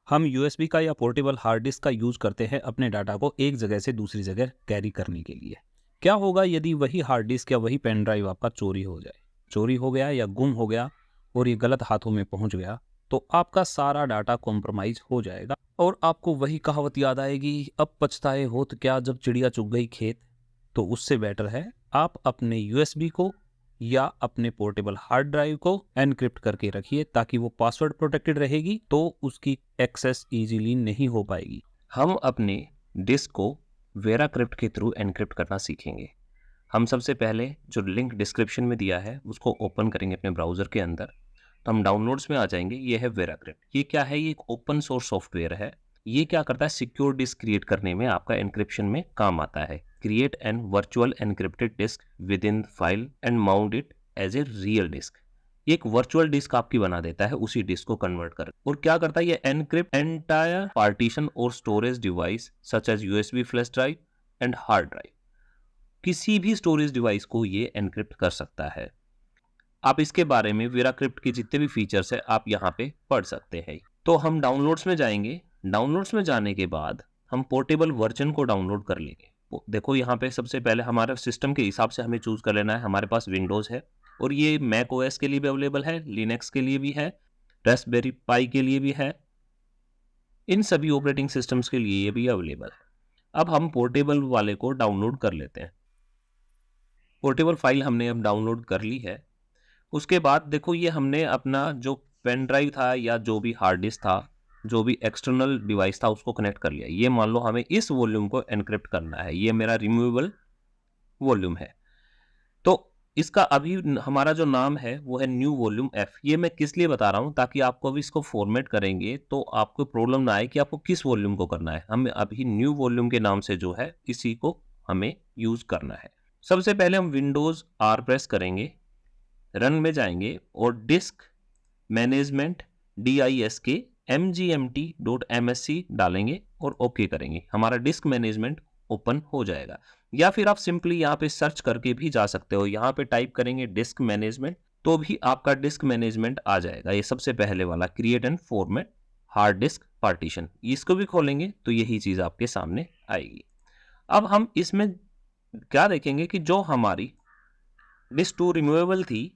हम यूएसबी का या पोर्टेबल हार्ड डिस्क का यूज करते हैं अपने डाटा को एक जगह से दूसरी जगह कैरी करने के लिए। क्या होगा यदि वही हार्ड डिस्क या वही पेन ड्राइव आपका चोरी हो जाए, चोरी हो गया या गुम हो गया और ये गलत हाथों में पहुंच गया, तो आपका सारा डाटा कॉम्प्रोमाइज हो जाएगा और आपको वही कहावत याद आएगी, अब पछताए होत क्या जब चिड़िया चुग गई खेत। तो उससे बेटर है आप अपने यूएसबी को या अपने पोर्टेबल हार्ड ड्राइव को एनक्रिप्ट करके रखिए ताकि वो पासवर्ड प्रोटेक्टेड रहेगी, तो उसकी एक्सेस इजीली नहीं हो पाएगी। हम अपने डिस्क को वेराक्रिप्ट के थ्रू एनक्रिप्ट करना सीखेंगे। हम सबसे पहले जो लिंक डिस्क्रिप्शन में दिया है उसको ओपन करेंगे अपने ब्राउज़र के अंदर। तो हम डाउनलोड्स में आ जाएंगे। ये है वेराक्रिप्ट। ये क्या है? ये एक ओपन सोर्स सॉफ्टवेयर है। ये क्या करता है? सिक्योर डिस्क क्रिएट करने में आपका एनक्रिप्शन में काम आता है। Create an virtual encrypted disk within file and mount it as a real disk. ये एक वर्चुअल डिस्क आपकी बना देता है उसी डिस्क को कन्वर्ट कर। और क्या करता है? ये एनक्रिप्ट एंटायर पार्टीशन और storage device such as USB flash drive and hard drive. किसी भी स्टोरेज डिवाइस को ये एनक्रिप्ट कर सकता है। आप इसके बारे में वेराक्रिप्ट के जितने भी फीचर्स है आप यहाँ पे पढ़ सकते हैं। तो हम डाउनलोड्स में जाएंगे। डाउनलोड्स में जाने के बाद हम पोर्टेबल वर्जन को डाउनलोड कर लेंगे। देखो यहाँ पे सबसे पहले हमारे सिस्टम के हिसाब से हमें चूज कर लेना है। हमारे पास विंडोज है और ये मैक ओएस के लिए भी अवेलेबल है, लिनक्स के लिए भी है, रास्पबेरी पाई के लिए भी है। इन सभी ऑपरेटिंग सिस्टम्स के लिए ये भी अवेलेबल है। अब हम पोर्टेबल वाले को डाउनलोड कर लेते हैं। पोर्टेबल फाइल हमने अब डाउनलोड कर ली है। उसके बाद देखो ये हमने अपना जो पेन ड्राइव था या जो भी हार्ड डिस्क था, जो भी एक्सटर्नल डिवाइस था उसको कनेक्ट कर लिया। ये मान लो हमें इस वॉल्यूम को एनक्रिप्ट करना है। ये मेरा रिमूवेबल वॉल्यूम है। तो इसका अभी हमारा जो नाम है वो है न्यू वॉल्यूम एफ। ये मैं किस लिए बता रहा हूँ? ताकि आपको अभी इसको फॉर्मेट करेंगे तो आपको प्रॉब्लम ना आए कि आपको किस वॉल्यूम को करना है। हमें अभी न्यू वॉल्यूम के नाम से जो है इसी को हमें यूज करना है। सबसे पहले हम विंडोज आर प्रेस करेंगे, रन में जाएंगे और डिस्क मैनेजमेंट DISK mgmt.msc डालेंगे और ओके करेंगे। हमारा डिस्क मैनेजमेंट ओपन हो जाएगा। या फिर आप सिंपली यहाँ पे सर्च करके भी जा सकते हो। यहाँ पे टाइप करेंगे डिस्क मैनेजमेंट तो भी आपका डिस्क मैनेजमेंट आ जाएगा। ये सबसे पहले वाला create and format hard disk partition, इसको भी खोलेंगे तो यही चीज आपके सामने आएगी। अब हम इसमें क्या देखेंगे कि जो हमारी डिस्क 2 रिमूवेबल थी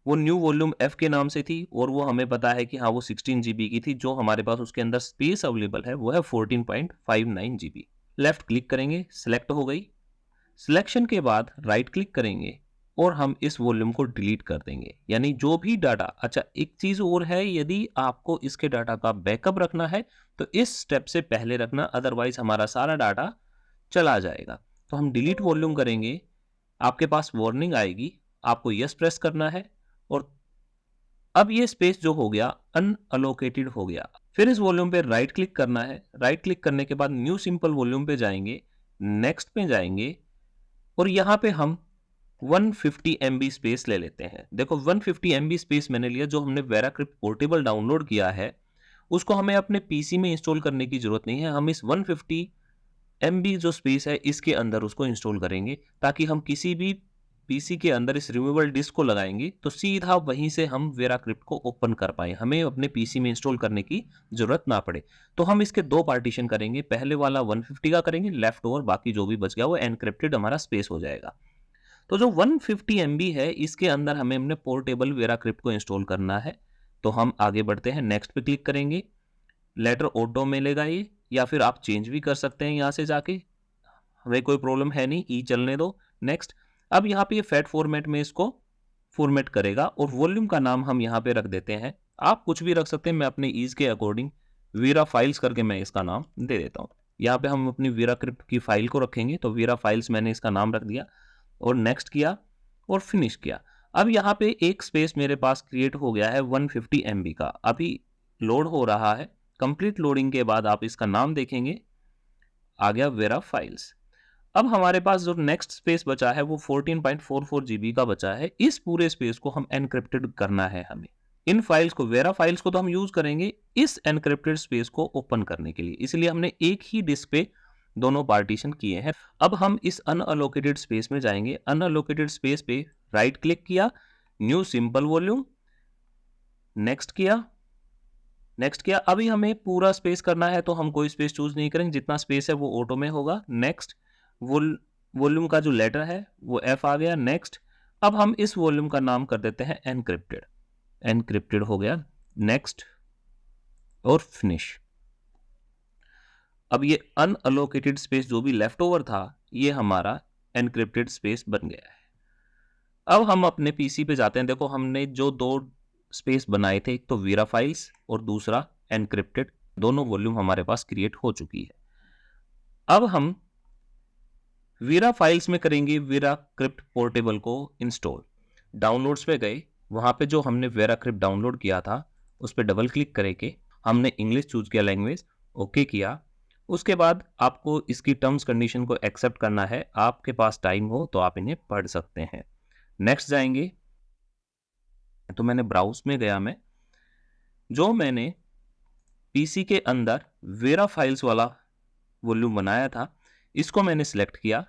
वो न्यू वॉल्यूम एफ के नाम से थी और वो हमें पता है कि हाँ वो 16 GB की थी। जो हमारे पास उसके अंदर स्पेस अवेलेबल है वो है 14.59 GB। लेफ्ट क्लिक करेंगे, सिलेक्ट हो गई। सिलेक्शन के बाद राइट क्लिक करेंगे और हम इस वॉल्यूम को डिलीट कर देंगे। यानी जो भी डाटा, अच्छा एक चीज और है, यदि आपको इसके डाटा का बैकअप रखना है तो इस स्टेप से पहले रखना, अदरवाइज हमारा सारा डाटा चला जाएगा। तो हम डिलीट वॉल्यूम करेंगे, आपके पास वार्निंग आएगी, आपको यस प्रेस करना है और अब ये स्पेस जो हो गया अनअलोकेटेड हो गया। फिर इस वॉल्यूम पे राइट क्लिक करना है। राइट क्लिक करने के बाद न्यू सिंपल वॉल्यूम पे जाएंगे, नेक्स्ट पे जाएंगे और यहाँ पे हम 150 MB स्पेस ले लेते हैं। देखो 150 MB स्पेस मैंने लिया। जो हमने वेराक्रिप्ट पोर्टेबल डाउनलोड किया है उसको हमें अपने पीसी में इंस्टॉल करने की जरूरत नहीं है। हम इस 150 MB जो स्पेस है इसके अंदर उसको इंस्टॉल करेंगे ताकि हम किसी भी पीसी के अंदर इस रिमूवेबल डिस्क को लगाएंगे तो सीधा वहीं से हम वेराक्रिप्ट को ओपन कर पाए, हमें अपने पीसी में इंस्टॉल करने की जरूरत ना पड़े। तो हम इसके दो पार्टीशन करेंगे। पहले वाला 150 का करेंगे, लेफ्ट ओवर बाकी जो भी बच गया वो एनक्रिप्टेड हमारा स्पेस हो जाएगा। तो जो 150 MB है इसके अंदर हमें अपने पोर्टेबल वेराक्रिप्ट को इंस्टॉल करना है। तो हम आगे बढ़ते हैं, नेक्स्ट पे क्लिक करेंगे। लेटर ऑटो में लेगा ये, या फिर आप चेंज भी कर सकते हैं यहाँ से जाके, हमें कोई प्रॉब्लम है नहीं, ई चलने दो। नेक्स्ट। अब यहाँ पे ये फैट फॉर्मेट में इसको फॉर्मेट करेगा और वॉल्यूम का नाम हम यहाँ पे रख देते हैं। आप कुछ भी रख सकते हैं, मैं अपने ईज के अकॉर्डिंग वीरा फाइल्स करके मैं इसका नाम दे देता हूँ। यहाँ पे हम अपनी वीरा क्रिप्ट की फाइल को रखेंगे तो वीरा फाइल्स मैंने इसका नाम रख दिया और नेक्स्ट किया और फिनिश किया। अब यहाँ पे एक स्पेस मेरे पास क्रिएट हो गया है 150 MB का, अभी लोड हो रहा है। कंप्लीट लोडिंग के बाद आप इसका नाम देखेंगे, आ गया वेरा फाइल्स। अब हमारे पास जो नेक्स्ट स्पेस बचा है वो 14.44 GB का बचा है। इस पूरे स्पेस को हम एनक्रिप्टेड करना है हमें। इन फाइल्स को, वेरा फाइल्स को तो हम यूज करेंगे इस एनक्रिप्टेड स्पेस को ओपन करने के लिए, इसलिए हमने एक ही डिस्क पे दोनों पार्टीशन किए हैं। अब हम इस अनअलोकेटेड स्पेस में जाएंगे। अनअलोकेटेड स्पेस पे राइट क्लिक किया, न्यू सिंपल वॉल्यूम, नेक्स्ट किया नेक्स्ट किया। अभी हमें पूरा स्पेस करना है तो हम कोई स्पेस चूज नहीं करेंगे, जितना स्पेस है वो ऑटो में होगा। नेक्स्ट, वॉल्यूम का जो लेटर है वो एफ आ गया। नेक्स्ट, अब हम इस वॉल्यूम का नाम कर देते हैं एनक्रिप्टेड। एनक्रिप्टेड हो गया। नेक्स्ट और फिनिश। अब ये अनअलोकेटेड स्पेस जो भी लेफ्ट ओवर था ये हमारा एनक्रिप्टेड स्पेस बन गया है। अब हम अपने पीसी पे जाते हैं। देखो हमने जो दो स्पेस बनाए थे, एक तो वीरा फाइल्स और दूसरा एनक्रिप्टेड, दोनों वॉल्यूम हमारे पास क्रिएट हो चुकी है। अब हम वीरा फाइल्स में करेंगे वीरा क्रिप्ट पोर्टेबल को इंस्टॉल। डाउनलोड्स पे गए, वहां पे जो हमने वीरा क्रिप्ट डाउनलोड किया था उस पर डबल क्लिक करके हमने इंग्लिश चूज किया लैंग्वेज, ओके किया। उसके बाद आपको इसकी टर्म्स कंडीशन को एक्सेप्ट करना है। आपके पास टाइम हो तो आप इन्हें पढ़ सकते हैं। नेक्स्ट जाएंगे तो मैंने ब्राउज में गया, मैं जो मैंने पीसी के अंदर वेरा फाइल्स वाला वॉल्यूम बनाया था इसको मैंने सिलेक्ट किया।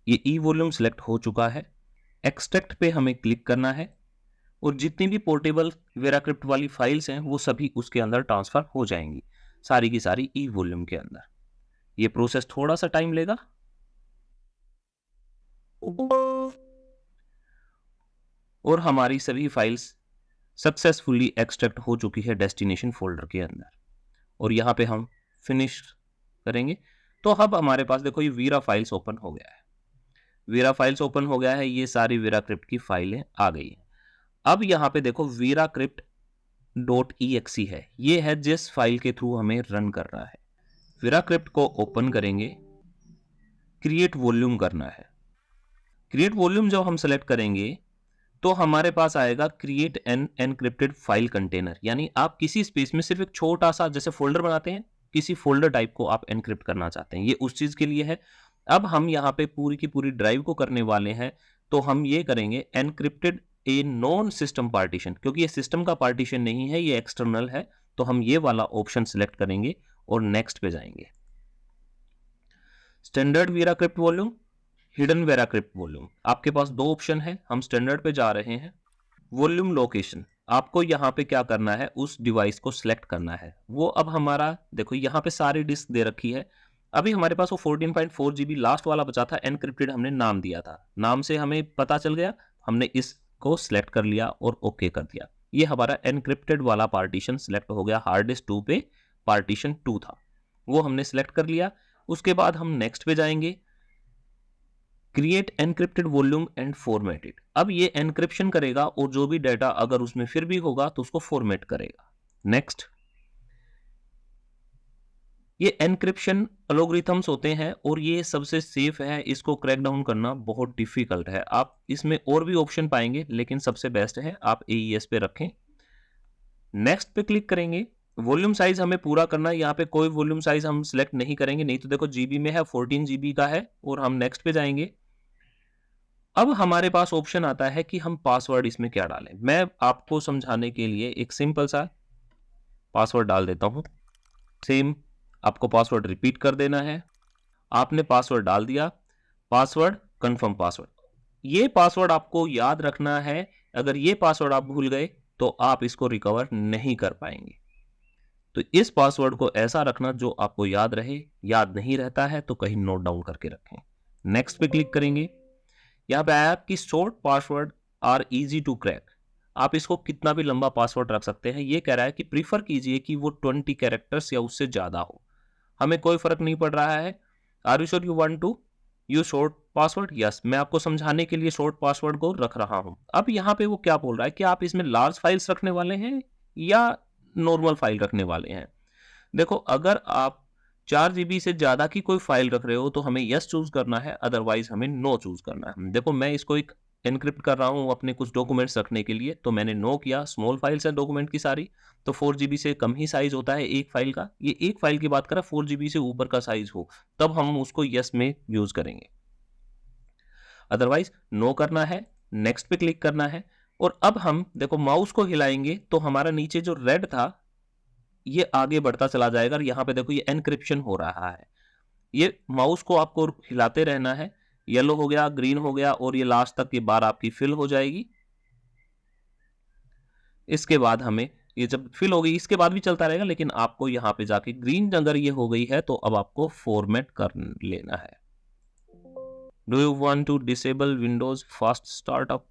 ये ई वॉल्यूम सिलेक्ट हो चुका है। एक्सट्रैक्ट पे हमें क्लिक करना है और जितनी भी पोर्टेबल वेराक्रिप्ट वाली फाइल्स हैं वो सभी उसके अंदर ट्रांसफर हो जाएंगी, सारी की सारी ई वॉल्यूम के अंदर। ये प्रोसेस थोड़ा सा टाइम लेगा। और हमारी सभी फाइल्स सक्सेसफुली एक्सट्रैक्ट हो चुकी है डेस्टिनेशन फोल्डर के अंदर। और यहाँ पे हम फिनिश करेंगे तो अब हमारे पास देखो ये वीरा फाइल्स ओपन हो गया है। वीरा फाइल्स ओपन हो गया है, ये सारी वीरा क्रिप्ट की फाइलें आ गई हैं। अब यहाँ पे देखो वीरा क्रिप्ट .exe है, ये है जिस फाइल के थ्रू हमें रन करना है। वीरा क्रिप्ट को ओपन करेंगे, क्रिएट वॉल्यूम करना है। क्रिएट वॉल्यूम जब हम सेलेक्ट करेंगे तो हमारे पास आएगा create an encrypted file container, यानी आप किसी स्पेस में सिर्फ एक छोटा सा जैसे फोल्डर बनाते हैं, किसी फोल्डर टाइप को आप एनक्रिप्ट करना चाहते हैं, ये उस चीज के लिए है। अब हम यहाँ पे पूरी की पूरी ड्राइव को करने वाले हैं तो हम ये करेंगे encrypted a non system partition, क्योंकि ये सिस्टम का पार्टीशन नहीं है, ये एक्सटर्नल है। तो हम ये वाला ऑप्शन सिलेक्ट करेंगे और नेक्स्ट पे जाएंगे। Standard VeraCrypt volume, hidden VeraCrypt volume, आपके पास दो ऑप्शन है। हम स्टैंडर्ड पे जा रहे हैं। वॉल्यूम लोकेशन, आपको यहाँ पे क्या करना है, उस डिवाइस को सिलेक्ट करना है। वो अब हमारा देखो यहाँ पे सारी डिस्क दे रखी है। अभी हमारे पास वो 14.4 GB लास्ट वाला बचा था, एनक्रिप्टेड हमने नाम दिया था, नाम से हमें पता चल गया, हमने इसको सिलेक्ट कर लिया और ओके कर दिया। ये हमारा एनक्रिप्टेड वाला पार्टीशन सिलेक्ट हो गया। हार्ड डिस्क 2 पे पार्टीशन 2 था, वो हमने सिलेक्ट कर लिया। उसके बाद हम नेक्स्ट पे जाएंगे, create encrypted volume and formatted. अब ये एनक्रिप्शन करेगा और जो भी डाटा अगर उसमें फिर भी होगा तो उसको फॉर्मेट करेगा। नेक्स्ट, ये एनक्रिप्शन एल्गोरिथम्स होते हैं और ये सबसे सेफ है, इसको क्रैक डाउन करना बहुत डिफिकल्ट है। आप इसमें और भी ऑप्शन पाएंगे लेकिन सबसे बेस्ट है आप AES पे रखें। नेक्स्ट पे क्लिक करेंगे। वॉल्यूम साइज हमें पूरा करना है, यहाँ पे कोई वॉल्यूम साइज हम सिलेक्ट नहीं करेंगे, नहीं तो देखो GB में है, 14 GB का है। और हम नेक्स्ट पे जाएंगे। अब हमारे पास ऑप्शन आता है कि हम पासवर्ड इसमें क्या डालें। मैं आपको समझाने के लिए एक सिंपल सा पासवर्ड डाल देता हूं। सेम आपको पासवर्ड रिपीट कर देना है। आपने पासवर्ड डाल दिया, पासवर्ड कंफर्म पासवर्ड। ये पासवर्ड आपको याद रखना है, अगर ये पासवर्ड आप भूल गए तो आप इसको रिकवर नहीं कर पाएंगे। तो इस पासवर्ड को ऐसा रखना जो आपको याद रहे, याद नहीं रहता है तो कहीं नोट डाउन करके रखें। नेक्स्ट पे क्लिक करेंगे। यहाँ पे आया कि short password are easy to crack, आप इसको कितना भी लंबा पासवर्ड रख सकते हैं। ये कह रहा है कि प्रीफर कीजिए कि वो 20 कैरेक्टर्स या उससे ज्यादा हो, हमें कोई फर्क नहीं पड़ रहा है। Are you sure you want to use short password? Yes, मैं आपको समझाने के लिए शॉर्ट पासवर्ड को रख रहा हूं। अब यहाँ पे वो क्या बोल रहा है कि आप इसमें लार्ज फाइल्स रखने वाले हैं या नॉर्मल फाइल रखने वाले हैं। देखो अगर आप 4 GB से ज्यादा की कोई फाइल रख रहे हो तो हमें यस चूज करना है, अदरवाइज हमें नो चूज करना है। देखो मैं इसको एक एनक्रिप्ट कर रहा हूं अपने कुछ डॉक्यूमेंट्स रखने के लिए, तो मैंने नो किया। स्मॉल फाइल्स है डॉक्यूमेंट की सारी, तो 4 GB से कम ही साइज होता है एक फाइल का। ये एक फाइल की बात करें, 4 GB से ऊपर का साइज हो तब हम उसको यस में यूज करेंगे, अदरवाइज नो करना है। नेक्स्ट पे क्लिक करना है। और अब हम देखो माउस को हिलाएंगे तो हमारा नीचे जो रेड था ये आगे बढ़ता चला जाएगा। और यहाँ पे देखो ये एनक्रिप्शन हो रहा है। ये माउस को आपको हिलाते रहना है, येलो हो गया, ग्रीन हो गया और ये लास्ट तक ये बार आपकी फिल हो जाएगी। इसके बाद हमें ये जब फिल हो गई, इसके बाद भी चलता रहेगा, लेकिन आपको यहाँ पे जाके ग्रीन अगर ये हो गई है तो अब आपको फॉर्मेट कर लेना है। Do you want to disable Windows fast startup?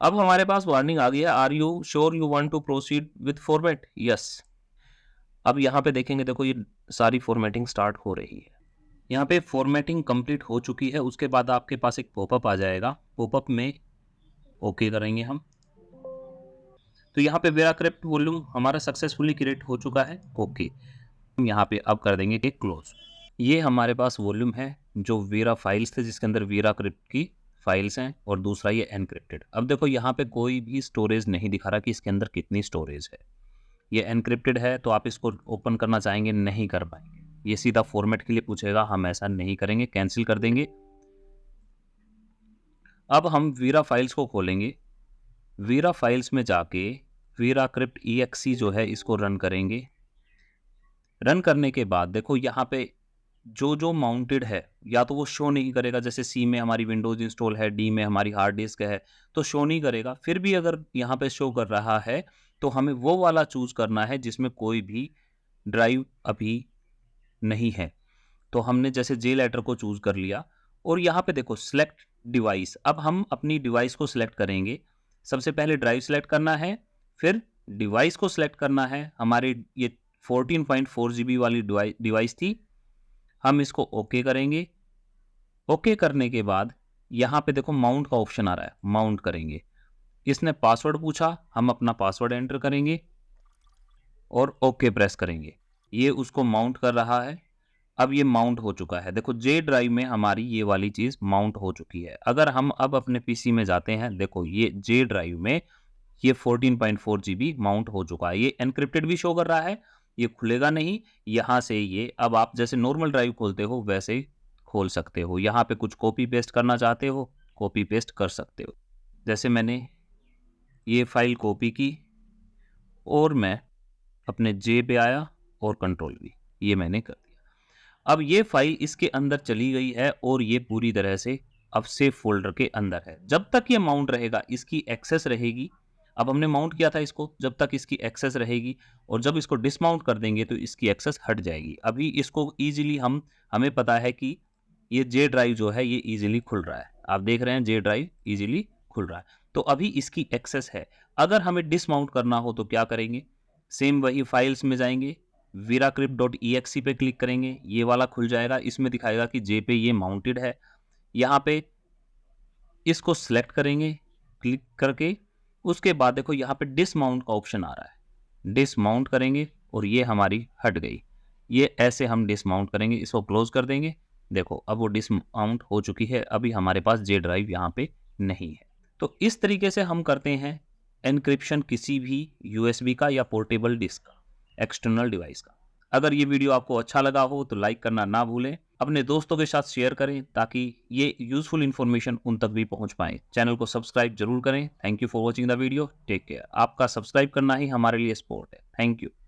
अब हमारे पास वार्निंग आ गई है, are you sure you want to proceed with format? Yes. अब यहाँ पे देखेंगे, देखो ये सारी फॉर्मेटिंग स्टार्ट हो रही है। यहाँ पे फॉर्मेटिंग कंप्लीट हो चुकी है। उसके बाद आपके पास एक पॉपअप आ जाएगा, पॉपअप में ओके करेंगे हम। तो यहाँ पे वेराक्रिप्ट वॉल्यूम हमारा सक्सेसफुली क्रिएट हो चुका है, ओके। हम यहाँ पे अब कर देंगे कि क्लोज। ये हमारे पास वॉल्यूम है जो वेरा फाइल्स थे, जिसके अंदर वेराक्रिप्ट की फाइल्स हैं, और दूसरा ये एनक्रिप्टेड। अब देखो यहाँ पे कोई भी स्टोरेज नहीं दिखा रहा कि इसके अंदर कितनी स्टोरेज है। ये एनक्रिप्टेड है तो आप इसको ओपन करना चाहेंगे, नहीं कर पाएंगे। ये सीधा फॉर्मेट के लिए पूछेगा, हम ऐसा नहीं करेंगे, कैंसिल कर देंगे। अब हम वीरा फाइल्स को खोलेंगे। वीरा फाइल्स में जाके वेराक्रिप्ट EXE जो है इसको रन करेंगे। रन करने के बाद देखो यहाँ पे जो जो माउंटेड है, या तो वो शो नहीं करेगा, जैसे C में हमारी विंडोज इंस्टॉल है, D में हमारी हार्ड डिस्क है, तो शो नहीं करेगा। फिर भी अगर यहाँ पे शो कर रहा है तो हमें वो वाला चूज करना है जिसमें कोई भी ड्राइव अभी नहीं है। तो हमने जैसे J लेटर को चूज कर लिया, और यहाँ पे देखो सिलेक्ट डिवाइस। अब हम अपनी डिवाइस को सिलेक्ट करेंगे। सबसे पहले ड्राइव सिलेक्ट करना है, फिर डिवाइस को सिलेक्ट करना है। हमारी ये 14.4 GB वाली डिवाइस थी, हम इसको ओके करेंगे। ओके करने के बाद यहाँ पे देखो माउंट का ऑप्शन आ रहा है, माउंट करेंगे। इसने पासवर्ड पूछा, हम अपना पासवर्ड एंटर करेंगे और ओके प्रेस करेंगे। ये उसको माउंट कर रहा है। अब ये माउंट हो चुका है। देखो J ड्राइव में हमारी ये वाली चीज माउंट हो चुकी है। अगर हम अब अपने पीसी में जाते हैं, देखो ये J ड्राइव में ये 14.4 GB माउंट हो चुका है। ये एनक्रिप्टेड भी शो कर रहा है, ये खुलेगा नहीं। यहाँ से ये अब आप जैसे नॉर्मल ड्राइव खोलते हो वैसे ही खोल सकते हो। यहाँ पे कुछ कॉपी पेस्ट करना चाहते हो, कॉपी पेस्ट कर सकते हो। जैसे मैंने ये फाइल कॉपी की और मैं अपने J पे आया और कंट्रोल V, ये मैंने कर दिया। अब ये फाइल इसके अंदर चली गई है और ये पूरी तरह से अब सेव फोल्डर के अंदर है। जब तक ये माउंट रहेगा इसकी एक्सेस रहेगी। अब हमने माउंट किया था इसको, जब तक इसकी एक्सेस रहेगी, और जब इसको डिसमाउंट कर देंगे तो इसकी एक्सेस हट जाएगी। अभी इसको इजीली हमें पता है कि ये J ड्राइव जो है ये इजीली खुल रहा है। आप देख रहे हैं J ड्राइव इजीली खुल रहा है, तो अभी इसकी एक्सेस है। अगर हमें डिसमाउंट करना हो तो क्या करेंगे, सेम वही फाइल्स में जाएंगे, verakrypt.exe पे क्लिक करेंगे, ये वाला खुल जाएगा। इसमें दिखाएगा कि J पे ये माउंटेड है। यहाँ पे इसको सिलेक्ट करेंगे क्लिक करके। उसके बाद देखो यहाँ पे डिसमाउंट का ऑप्शन आ रहा है, डिसमाउंट करेंगे और ये हमारी हट गई। ये ऐसे हम डिसमाउंट करेंगे, इसको क्लोज कर देंगे। देखो अब वो डिसमाउंट हो चुकी है। अभी हमारे पास J ड्राइव यहाँ पे नहीं है। तो इस तरीके से हम करते हैं एनक्रिप्शन किसी भी USB का या पोर्टेबल डिस्क का, एक्सटर्नल डिवाइस का। अगर ये वीडियो आपको अच्छा लगा हो तो लाइक करना ना भूलें, अपने दोस्तों के साथ शेयर करें ताकि ये यूजफुल इंफॉर्मेशन उन तक भी पहुंच पाए। चैनल को सब्सक्राइब जरूर करें। Thank you for watching the video, take care. आपका सब्सक्राइब करना ही हमारे लिए सपोर्ट है। Thank you.